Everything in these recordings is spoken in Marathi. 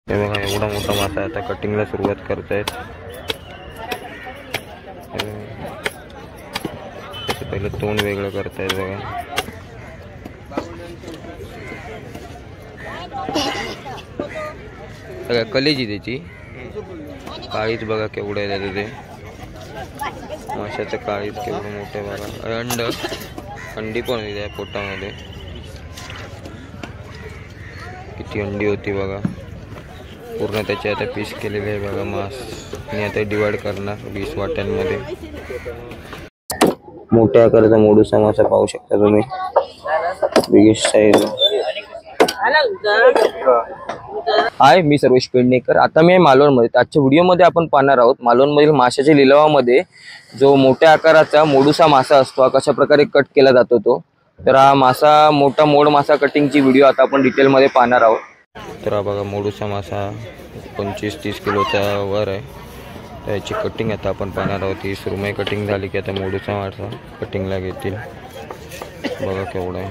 हे बघा एवढा मोठा मासा आता कटिंगला सुरुवात करतायत. पहिले तोंड वेगळं करतायत बघा. बघा कलेजी त्याची काळीच बघा केवढं आहे त्याचं ते माशाचं काळीच केवढं मोठं आहे बघा. अंडी पण होती त्या पोटामध्ये. किती अंडी होती बघा. पूर्ण त्याचे आता पीस केलेले आहे बघा मांस. आणि आता डिवाइड करणार 20 वाट्यांमध्ये. मोठ्या आकाराचा मोडूसा मासा पाहू शकता तुम्ही. Biggest size. हाय, मी सर्वेश पेडणेकर. आता मी आहे मालवणमध्ये. आजच्या व्हिडिओमध्ये आपण पाहणार आहोत मालवणमधील माशाच्या लिलावामध्ये जो मोठ्या आकाराचा मोडूसा मासा असतो हा कशा प्रकारे कट केला जातो तो. तर हा मासा मोठा मोड मासा कटिंगची व्हिडिओ आता आपण डिटेलमध्ये पाहणार आहोत. तर हा बघा मोडूसा मासा 25-30 किलोचा वर आहे. त्याची कटिंग आता आपण पाहणार आहोत. ही सुरमई कटिंग झाली की आता मोडूसा मासा कटिंगला घेतील. बघा केवढा आहे.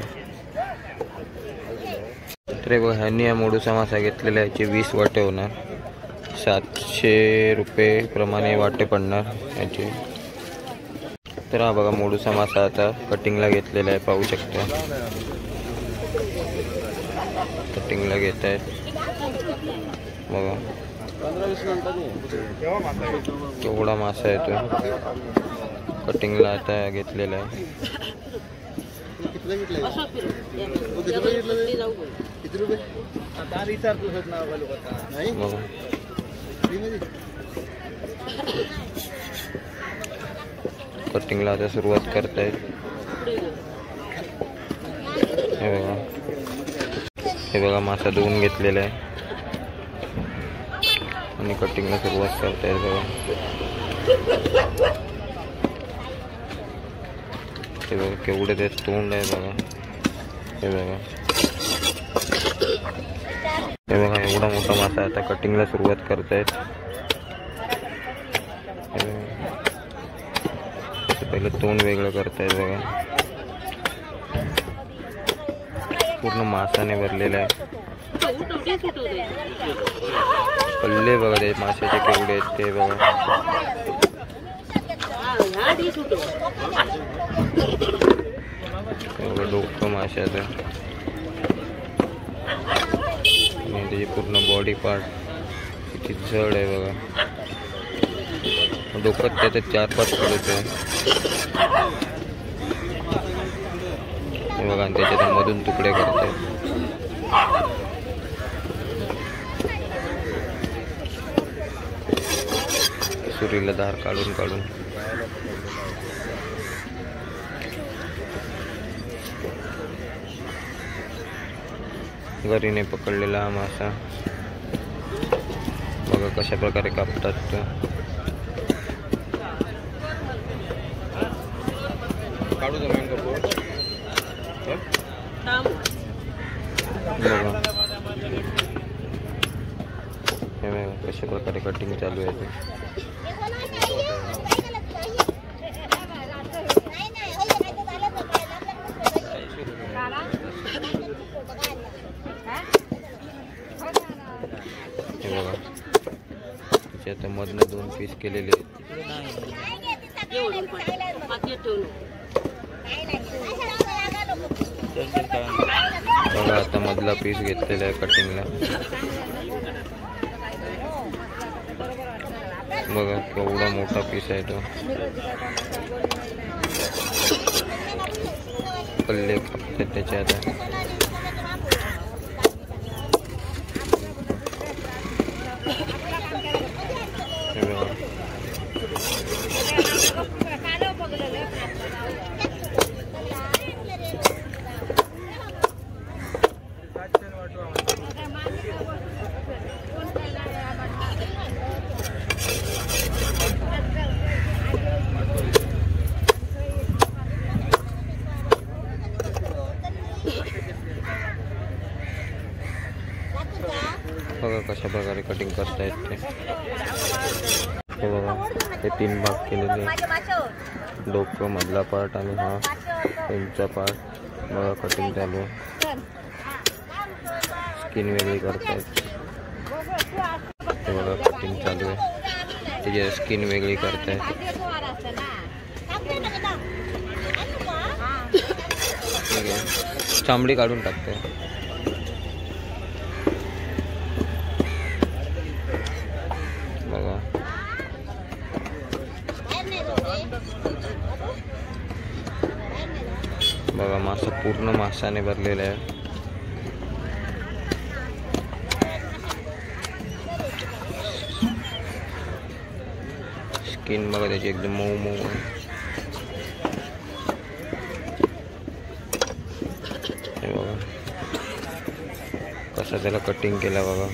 तर बघा ह्यांनी हा मोडूसा मासा घेतलेला आहे. याचे 20 वाटे होणार. 700 रुपये प्रमाणे वाटे पडणार याचे. तर हा बघा मोडूसा मासा आता कटिंगला घेतलेला आहे पाहू शकता. कटिंगला घेत आहेत बघा. केवढा मासा आहे तो. कटिंगला आता घेतलेला आहे. कटिंगला आता सुरुवात करतायत. हे बघा मासा धुवून घेतलेला आहे आणि कटिंगला सुरुवात करतायत बघा. हे बघा केवढे ते तोंड आहे बघा. हे बघा एवढा मोठा मासा आता कटिंगला सुरुवात करतायत. पहिले तोंड वेगळं करतायत बघा. पूर्ण मासाने भरलेला आहे. पल्ले बघा ते माशाचे केवढे आहेत ते बघा. एवढं डोकं माशाचं आणि त्याची पूर्ण बॉडी पार्ट किती जड आहे बघा. डोक्यात त्याचे 4-5 किलोचे आहे बघा. आणि त्याच्या मधून तुकडे करतात. सुरीला धार काढून काढून गरीने पकडलेला हा मासा बघा कशा प्रकारे कापतात तो. कशा प्रकारे कटिंग चालू आहे ते. बघा त्याचे आता मधनं 2 पीस केलेले आहेत. बघा आता मधला पीस घेतलेला आहे कटिंगला. बघा केवढा मोठा पीस आहे तो. पल्ले कापतात त्याचे आता. बघा कशा प्रकारे कटिंग करतायत ते. हे बघा ते 3 भाग केलेले. डोकं मधला पार्ट आणि हा पेंटचा पार्ट. बघा कटिंग चालू आहे. स्किन वेगळी करतायत. हे बघा कटिंग चालू आहे. त्याची स्किन वेगळी करतायत. चामडी काढून टाकते. बघा बघा मासा पूर्ण माशाने भरलेला आहे. स्किन बघा त्याची एकदम मऊ मऊ आहे. हे बघा कसं त्याला कटिंग केलं बघा.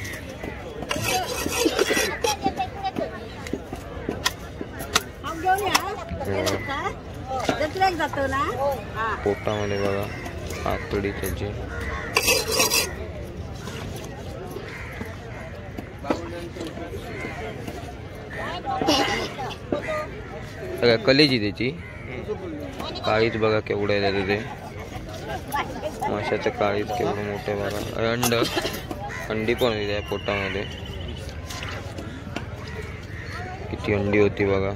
पोटामध्ये बघा आतडी त्याची. सगळ्या कलेजी त्याची काळीच बघा केवढं आहे त्याचं. ते माशाचं काळीच केवढं मोठं बघा. अंडी पण होती त्या पोटामध्ये. किती अंडी होती बघा.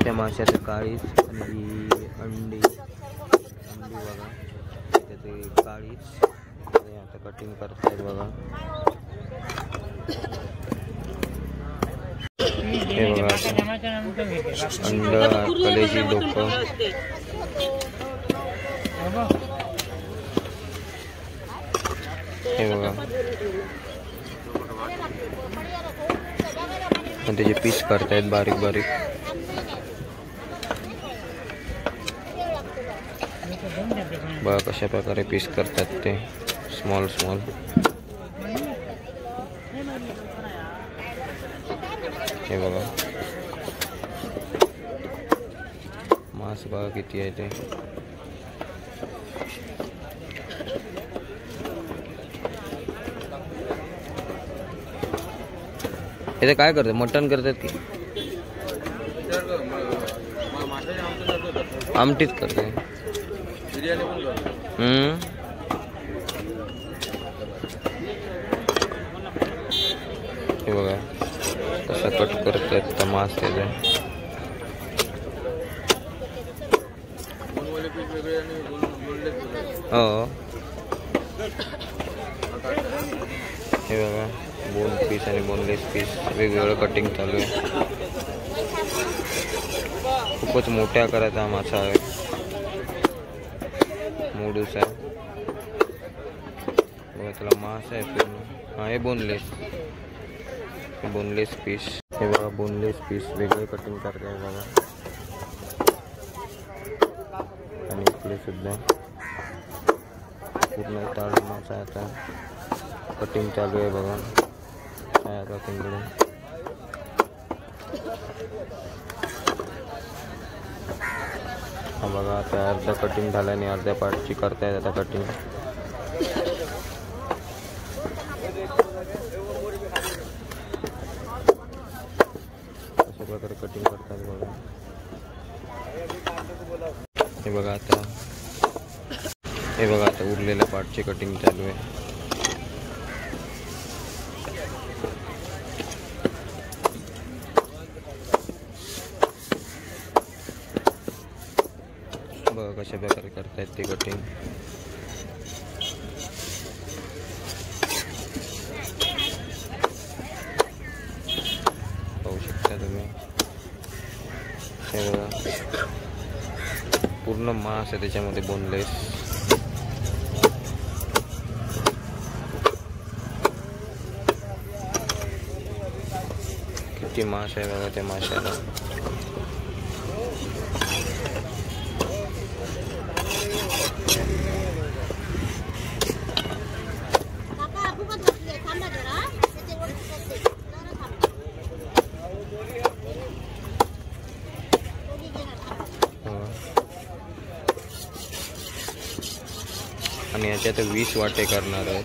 त्या माशाचं काळीच आणि अंडी बघा. त्याचे काळीच आता कटिंग करतायत बघा. हे बघा अंड कलेजी लोक. हे बघा त्याचे पीस करतायत बारीक बारीक. बघा कशा प्रकारे पीस करतात ते स्मॉल स्मॉल. हे बघा मांस बघा किती आहे ते. इथे काय करतात? मटण करतात की आमटीच करते. हे बघा कसं कट करतात मांस त्याचं. हो हे बघा बोन पीस आणि बोनलेस पीस वेगवेगळं कटिंग चालू आहे. खूपच मोठ्या आकाराचा हा मासा आहे. मोडूस आहे बघा. त्याला मांस आहे पूर्ण. हा हे बोनलेस पीस. हे बघा बोनलेस पीस वेगळे कटिंग करते बघा. आणि इकडे सुद्धा पूर्ण ताळ मासा आता कटिंग चालू आहे बघा. आता तिकडे हा बघा आता अर्धा कटिंग झालं आणि अर्ध्या पार्टची करतायत आता कटिंग. अशा प्रकारे कटिंग करतात बघा. हे बघा आता उरलेल्या पार्टची कटिंग चालू आहे. बघा कशा प्रकारे करतायत ते कटिंग. पाहू शकता तुम्ही. हे बघा पूर्ण मांस आहे त्याच्यामध्ये बोनलेस. किती मांस आहे बघा त्या माशाला. आणि याच्यात 20 वाटे करणार आहेत.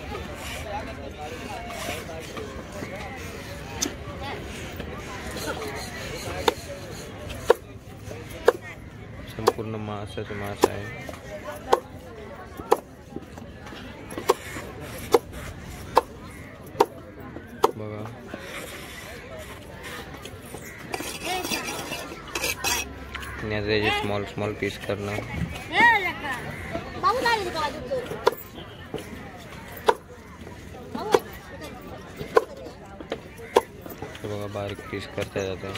संपूर्ण मांसाचा मासा आहे. आणि आता त्याचे स्मॉल स्मॉल पीस करणार. बघा बारीक पीस करता जातं.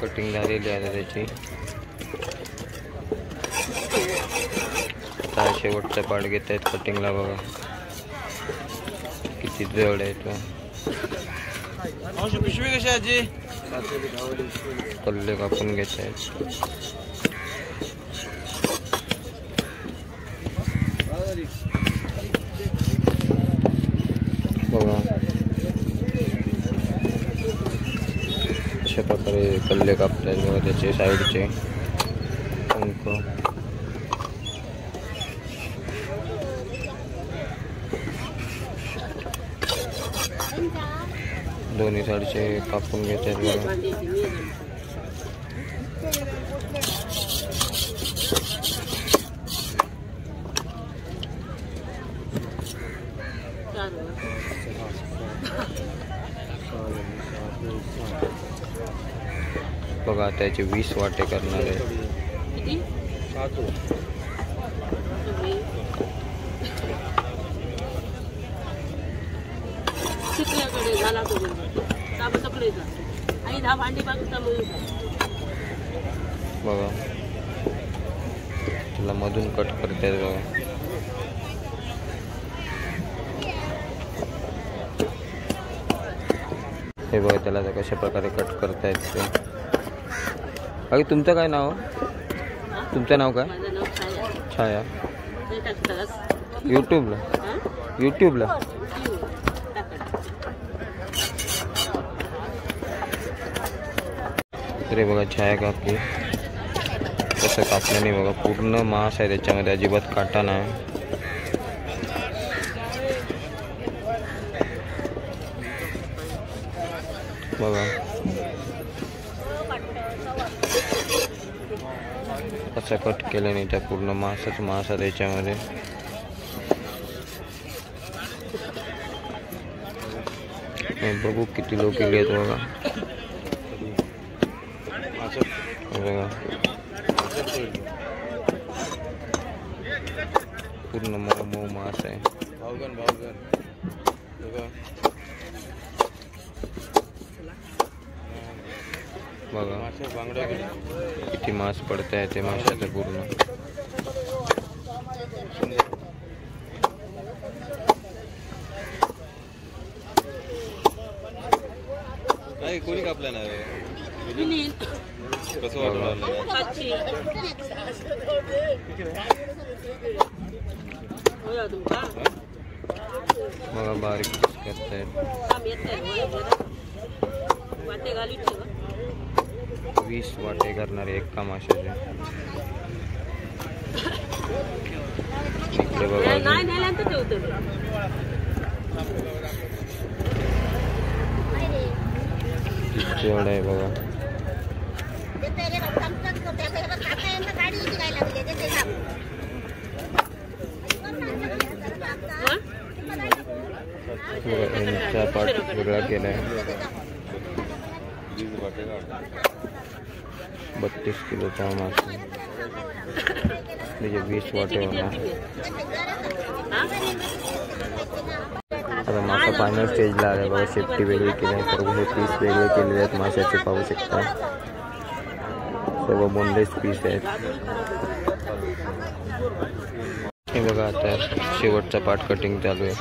कटिंग झालेली आहे त्याची. आता शेवटचा पार्ट घेत आहेत कटिंगला. बघा किती जड आहे तो. कल्ले कापून घेत आहेत. बघा अशा प्रकारे कल्ले कापतात. बघा त्याचे साईडचे पंख. दोन्ही साईडचे कापून घेतात. बघा बघा त्याचे 20 वाटे करणार आहे. बघा त्याला मधून कट करतात. बघा हे बघा त्याला कशा प्रकारे कट करतायत ते. बाकी तुमचं काय नाव? तुमचं नाव काय? छाया. यूट्यूबला तरी बघा छाया कापली. कसं कापल्याने बघा पूर्ण मांस आहे त्याच्यामध्ये, अजिबात काटा नाही. बघा कसं कट केलं नाही त्या पूर्ण मांस आहे त्याच्यामध्ये. बघू किती लोक केले आहेत. बघा बघा पूर्ण मऊ मऊ मांस आहे. बघा किती मांस पडत आहे ते माशाचं पूर्ण. कोणी कापलं नाही बघा बारीक पीस करतायत. 20 वाटे करणार एका माशाचे. इकडे बघा एवढं आहे. बघा यांचा पार्ट वेगळा केला आहे. 32 किलोचा मासा म्हणजे 20 वाटे होणार. आता मासा फायनल स्टेजला आला. बघा शेपटी वेगळी केली आहे. सर्व हे पीस वेगळे केलेले आहेत माशाचे, पाहू शकता. सर्व बोनलेस पीस आहेत. हे बघा आता शेवटचा पार्ट कटिंग चालू आहे.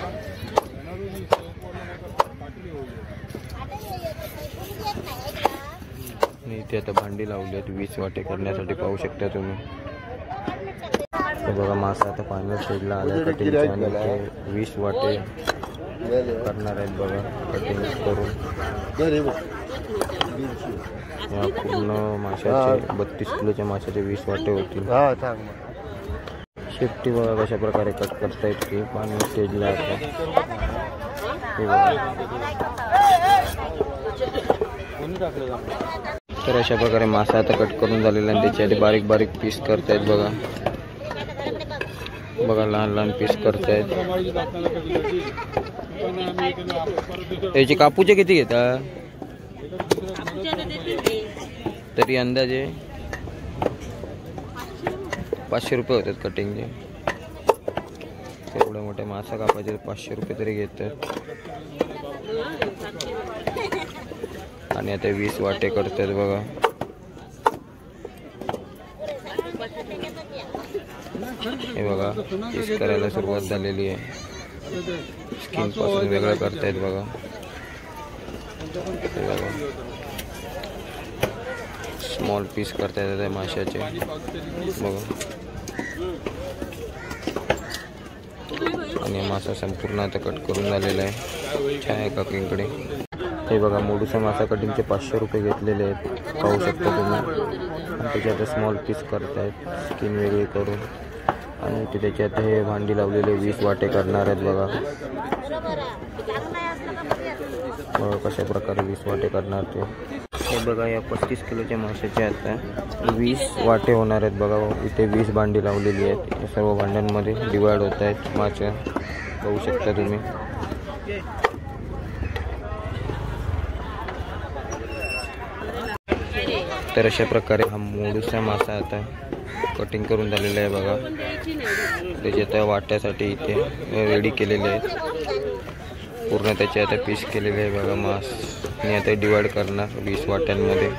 आणि इथे आता भांडी लावली आहेत 20 वाटे करण्यासाठी, पाहू शकता तुम्ही. हे बघा मासा आता फायनल स्टेजला आला कटिंगचा आणि 20 वाटे करणार आहेत. बघा कटिंग करून या पूर्ण माशाचे 32 किलोच्या माशाचे 20 वाटे होतील. शेपटी बघा कशा प्रकारे कट करता येते पाणी स्टेजला आता. तर अशा प्रकारे मासा आता कट करून झालेला आणि त्याच्यासाठी बारीक बारीक पीस करतायत. बघा बघा लहान लहान पीस करतायत. याचे कापूचे किती घेता तरी अंदाजे 500 रुपये होतात कटिंगचे. एवढ्या मोठ्या मासा कापायचे 500 रुपये तरी घेतात. आणि आता 20 वाटे करतात बघा. हे बघा पीस करायला सुरुवात झालेली आहे. स्किन पासून वेगळं करतायत बघा. हे बघा स्मॉल पीस करतायत त्या माशाचे बघा. आणि मासा संपूर्ण आता कट करून झालेला आहे. छान आहे काकींकडे. हे बघा मोडूसा मासा कटिंगचे 500 रुपये घेतलेले आहेत. पाहू शकता तुम्ही. आणि त्याच्यात स्मॉल पीस करतायत स्किन वेगळी करून. आणि ते त्याच्यात हे भांडी लावलेले 20 वाटे करणार आहेत बघा. कशा प्रकारे 20 वाटे करणार ते. हे बघा या 35 किलोच्या माशाचे आता 20 वाटे होणार आहेत बघा. इथे 20 भांडी लावलेली आहेत. या सर्व भांड्यांमध्ये डिवाइड होत आहेत मासे. पाहू शकता तुम्ही. तर अशा प्रकारे हा मोडूसा मासा आता कटिंग करून झालेला आहे बघा. त्याचे आता वाट्यासाठी इथे रेडी केलेले आहेत. पूर्ण त्याचे आता पीस केलेले आहे बघा मास. आणि आता डिवाइड करणार 20 वाट्यांमध्ये.